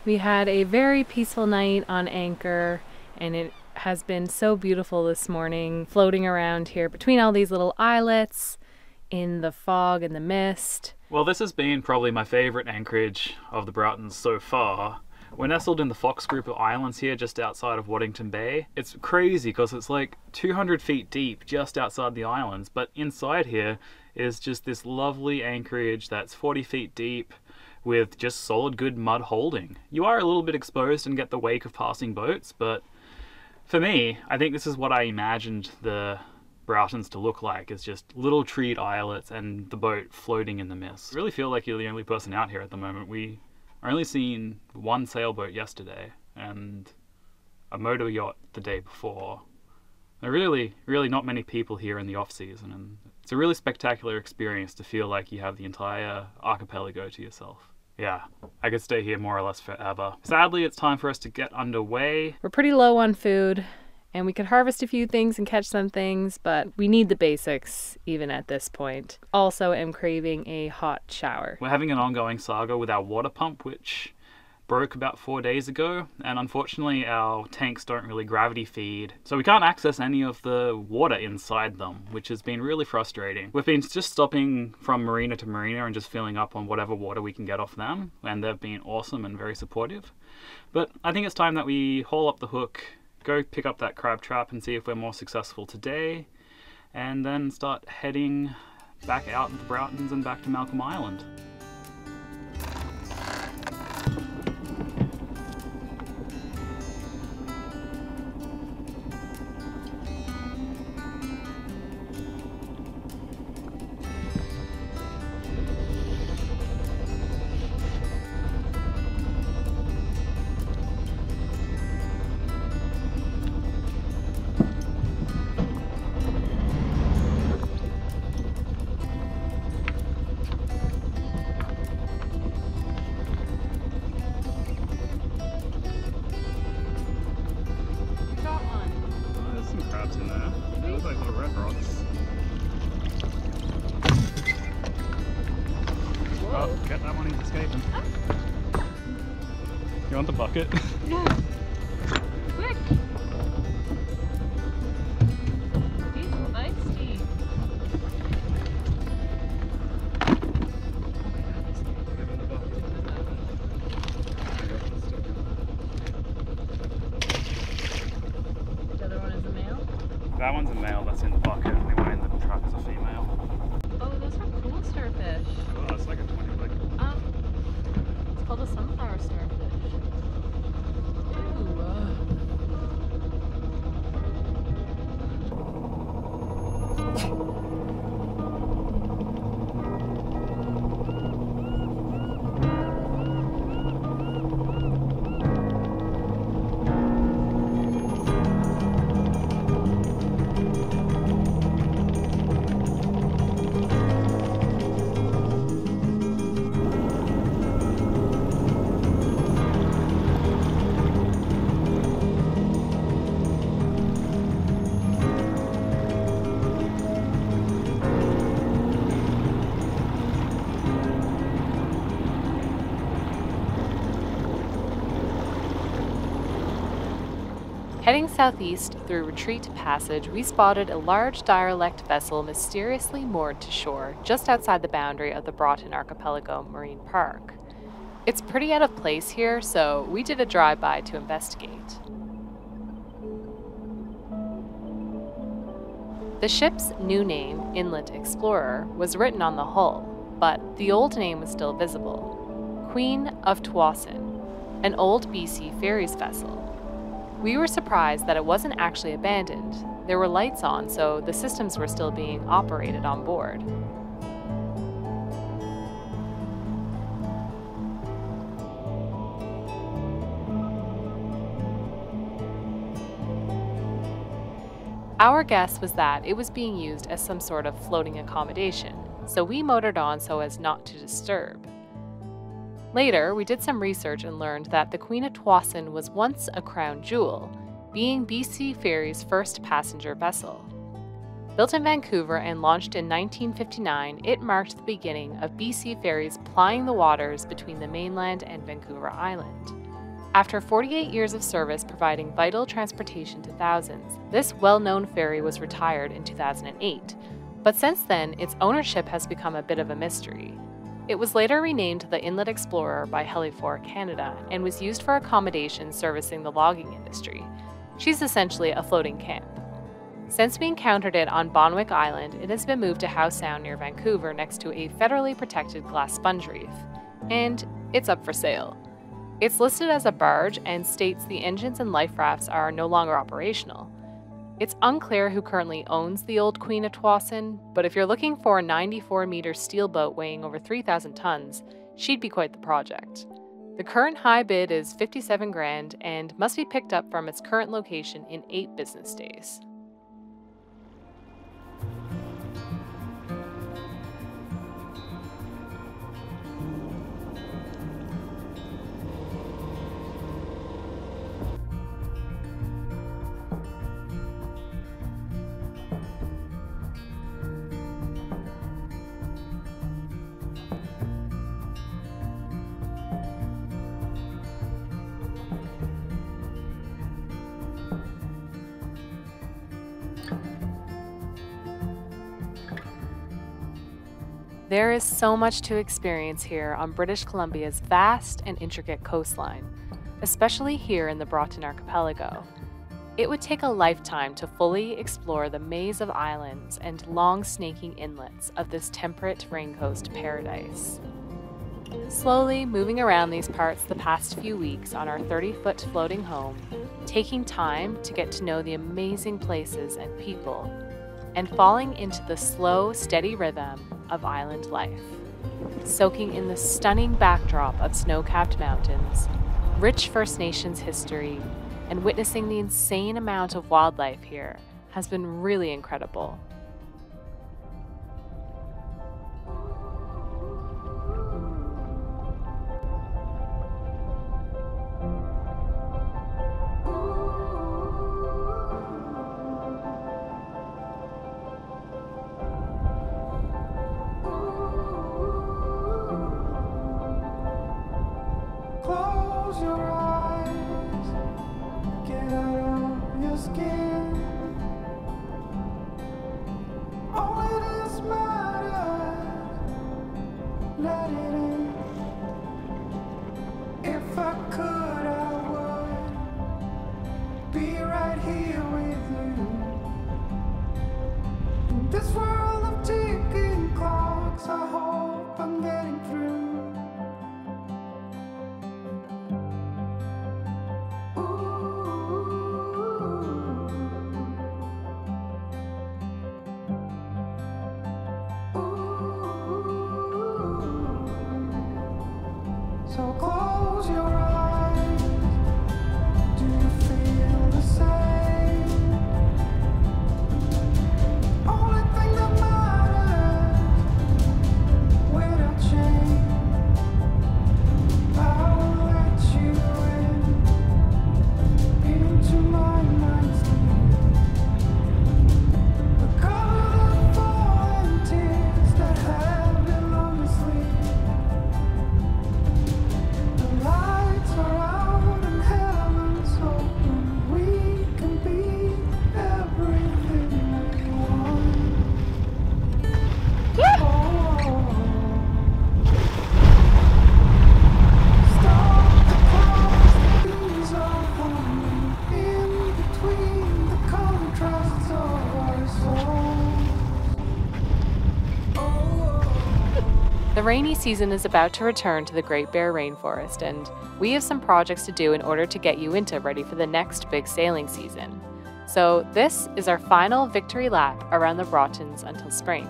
We had a very peaceful night on anchor, and it has been so beautiful this morning, floating around here between all these little islets in the fog and the mist. Well, this has been probably my favourite anchorage of the Broughtons so far. We're nestled in the Fox group of islands here just outside of Waddington Bay. It's crazy because it's like 200 feet deep just outside the islands, but inside here is just this lovely anchorage that's 40 feet deep with just solid good mud holding. You are a little bit exposed and get the wake of passing boats, but for me, I think this is what I imagined the Broughtons to look like, is just little treed islets and the boat floating in the mist. I really feel like you're the only person out here at the moment. We only seen one sailboat yesterday and a motor yacht the day before. There are really not many people here in the off season, and it's a really spectacular experience to feel like you have the entire archipelago to yourself. Yeah, I could stay here more or less forever. Sadly, it's time for us to get underway. We're pretty low on food, and we could harvest a few things and catch some things, but we need the basics even at this point. Also am craving a hot shower. We're having an ongoing saga with our water pump, which broke about 4 days ago, and unfortunately our tanks don't really gravity feed, so we can't access any of the water inside them, which has been really frustrating. We've been just stopping from marina to marina and just filling up on whatever water we can get off them, and they've been awesome and very supportive. But I think it's time that we haul up the hook, go pick up that crab trap and see if we're more successful today, and then start heading back out of the Broughtons and back to Malcolm Island. Oh, get that one, he's escaping. You want the bucket? Yeah. Quick! He's feisty. The other one is a male? That one's a male, that's in the bucket, and the one in the truck is a female. Oh, those are cool starfish. Oh, it's like a 20 leg. It's called a sunflower starfish. Ooh. Heading southeast through Retreat Passage, we spotted a large derelict vessel mysteriously moored to shore just outside the boundary of the Broughton Archipelago Marine Park. It's pretty out of place here, so we did a drive-by to investigate. The ship's new name, Inland Explorer, was written on the hull, but the old name was still visible: Queen of Tsawwassen, an old BC ferries vessel. We were surprised that it wasn't actually abandoned. There were lights on, so the systems were still being operated on board. Our guess was that it was being used as some sort of floating accommodation, so we motored on so as not to disturb. Later, we did some research and learned that the Queen of Tsawwassen was once a crown jewel, being BC Ferry's first passenger vessel. Built in Vancouver and launched in 1959, it marked the beginning of BC Ferries plying the waters between the mainland and Vancouver Island. After 48 years of service providing vital transportation to thousands, this well-known ferry was retired in 2008. But since then, its ownership has become a bit of a mystery. It was later renamed the Inlet Explorer by Helifor Canada and was used for accommodation servicing the logging industry. She's essentially a floating camp. Since we encountered it on Bonwick Island, it has been moved to Howe Sound near Vancouver next to a federally protected glass sponge reef. And it's up for sale. It's listed as a barge and states the engines and life rafts are no longer operational. It's unclear who currently owns the old Queen of Tsawwassen, but if you're looking for a 94-meter steel boat weighing over 3,000 tons, she'd be quite the project. The current high bid is $57,000 and must be picked up from its current location in 8 business days. There is so much to experience here on British Columbia's vast and intricate coastline, especially here in the Broughton Archipelago. It would take a lifetime to fully explore the maze of islands and long snaking inlets of this temperate raincoast paradise. Slowly moving around these parts the past few weeks on our 30-foot floating home, taking time to get to know the amazing places and people, and falling into the slow, steady rhythm of island life, soaking in the stunning backdrop of snow-capped mountains, rich First Nations history, and witnessing the insane amount of wildlife here has been really incredible. Close your eyes, get out of your skin. Only this matters, let it in. If I could, I would be right here with you. In this world of ticking clocks, I hope I'm getting through. So close your eyes. Do you feel the same? Only thing that matters without change. I will let you into my mind's the color of falling tears that have been long asleep. Lights are out and heaven's open. We can be everything we want. Stop the clouds, these are forming in between the contrasts of our souls. The rainy season is about to return to the Great Bear Rainforest, and we have some projects to do in order to get you into ready for the next big sailing season. So this is our final victory lap around the Broughtons until spring.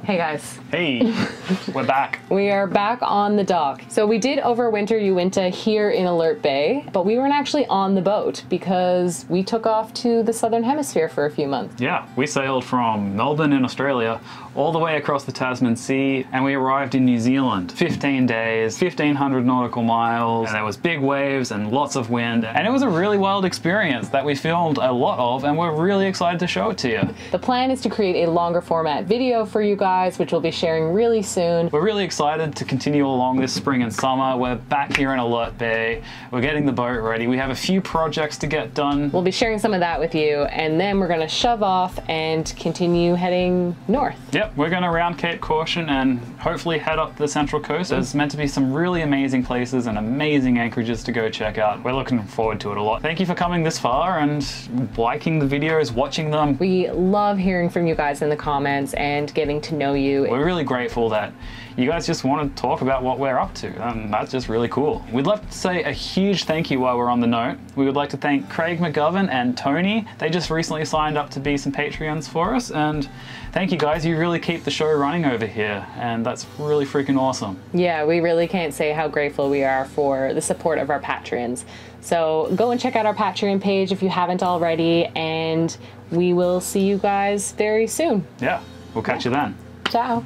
Hey guys. Hey, we're back. We are back on the dock. So we did overwinter Uinta here in Alert Bay, but we weren't actually on the boat because we took off to the Southern Hemisphere for a few months. Yeah, we sailed from Melbourne in Australia all the way across the Tasman Sea, and we arrived in New Zealand. 15 days, 1,500 nautical miles, and there was big waves and lots of wind, and it was a really wild experience that we filmed a lot of, and we're really excited to show it to you. The plan is to create a longer format video for you guys, which we'll be sharing really soon. We're really excited to continue along this spring and summer. We're back here in Alert Bay. We're getting the boat ready. We have a few projects to get done. We'll be sharing some of that with you, and then we're gonna shove off and continue heading north. Yep, we're gonna round Cape Caution and hopefully head up the Central Coast. There's meant to be some really amazing places and amazing anchorages to go check out. We're looking forward to it a lot. Thank you for coming this far and liking the videos, watching them. We love hearing from you guys in the comments and getting to know you. We're really grateful that you guys just want to talk about what we're up to, and that's just really cool. We'd love to say a huge thank you while we're on the note. We would like to thank Craig McGovern and Tony. They just recently signed up to be some Patreons for us, and thank you guys. You really keep the show running over here, and that's really freaking awesome. Yeah, we really can't say how grateful we are for the support of our Patreons. So go and check out our Patreon page if you haven't already, and we will see you guys very soon. Yeah, we'll catch you then. Ciao.